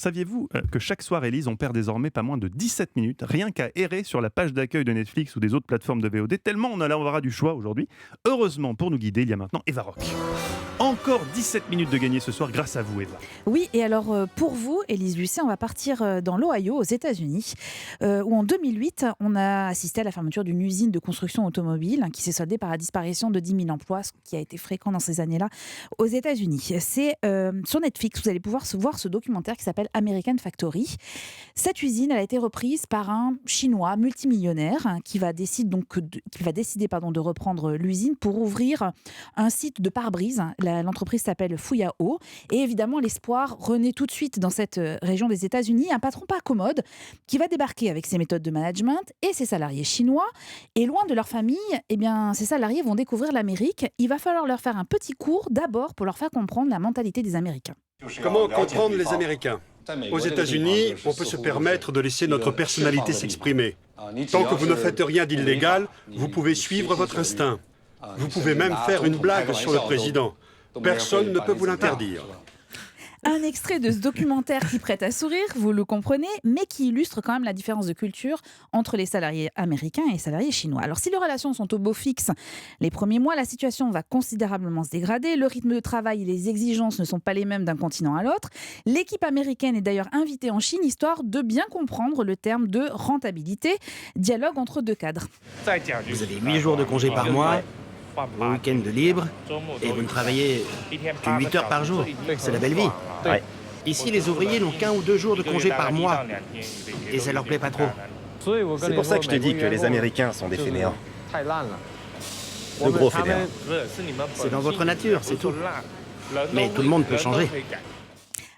saviez-vous que chaque soir, Élise, on perd désormais pas moins de 17 minutes, rien qu'à errer sur la page d'accueil de Netflix ou des autres plateformes de VOD, tellement on a l'embarras du choix aujourd'hui. Heureusement, pour nous guider, il y a maintenant Eva Rock. Encore 17 minutes de gagner ce soir grâce à vous, Eva. Oui, et alors pour vous, Élise Lucet, on va partir dans l'Ohio, aux États-Unis, où en 2008, on a assisté à la fermeture d'une usine de construction automobile qui s'est soldée par la disparition de 10 000 emplois, ce qui a été fréquent dans ces années-là aux États-Unis. C'est sur Netflix, vous allez pouvoir voir ce documentaire qui s'appelle American Factory. Cette usine, elle a été reprise par un Chinois multimillionnaire qui va décider de reprendre l'usine pour ouvrir un site de pare-brise. L'entreprise s'appelle Fuyao. Et évidemment, l'espoir renaît tout de suite dans cette région des États-Unis. Un patron pas commode qui va débarquer avec ses méthodes de management et ses salariés chinois. Et loin de leur famille, eh bien, ces salariés vont découvrir l'Amérique. Il va falloir leur faire un petit cours d'abord pour leur faire comprendre la mentalité des Américains. Comment comprendre les Américains ? Aux États-Unis, on peut se permettre de laisser notre personnalité s'exprimer. Tant que vous ne faites rien d'illégal, vous pouvez suivre votre instinct. Vous pouvez même faire une blague sur le président. Personne ne peut vous l'interdire. Un extrait de ce documentaire qui prête à sourire, vous le comprenez, mais qui illustre quand même la différence de culture entre les salariés américains et les salariés chinois. Alors si les relations sont au beau fixe les premiers mois, la situation va considérablement se dégrader. Le rythme de travail et les exigences ne sont pas les mêmes d'un continent à l'autre. L'équipe américaine est d'ailleurs invitée en Chine, histoire de bien comprendre le terme de rentabilité. Dialogue entre deux cadres. Vous avez 8 jours de congé par mois, le week-end de libre, et vous ne travaillez que 8 heures par jour. C'est la belle vie. Ouais. Ici, les ouvriers n'ont qu'1 ou 2 jours de congé par mois, et ça leur plaît pas trop. C'est pour ça que je te dis que les Américains sont des fainéants. De gros fainéants. C'est dans votre nature, c'est tout. Mais tout le monde peut changer.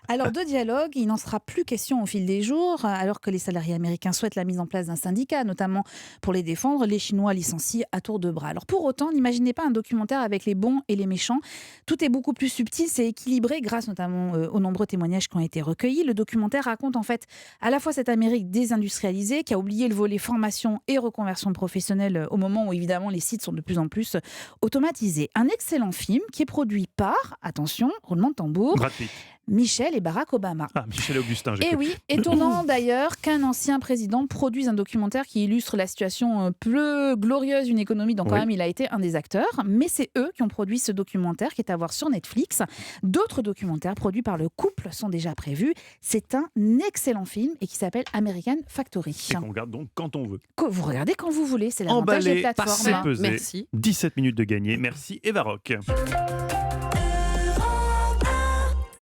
Alors de dialogue, il n'en sera plus question au fil des jours, alors que les salariés américains souhaitent la mise en place d'un syndicat, notamment pour les défendre. Les Chinois licencient à tour de bras. Alors pour autant, n'imaginez pas un documentaire avec les bons et les méchants. Tout est beaucoup plus subtil, c'est équilibré grâce notamment aux nombreux témoignages qui ont été recueillis. Le documentaire raconte en fait à la fois cette Amérique désindustrialisée qui a oublié le volet formation et reconversion professionnelle au moment où évidemment les sites sont de plus en plus automatisés. Un excellent film qui est produit par, attention, roulement de tambour, Brad Pitt. Michel et Barack Obama. Ah, Michel Augustin, j'ai Et cru. oui, étonnant d'ailleurs qu'un ancien président produise un documentaire qui illustre la situation peu glorieuse d'une économie dont quand même il a été un des acteurs. Mais c'est eux qui ont produit ce documentaire qui est à voir sur Netflix. D'autres documentaires produits par le couple sont déjà prévus. C'est un excellent film et qui s'appelle American Factory. Et qu'on regarde donc quand on veut. Que vous regardez quand vous voulez, c'est l'avantage des Emballé, plateformes. c'est pesé. Merci. 17 minutes de gagner. Merci Eva Rock.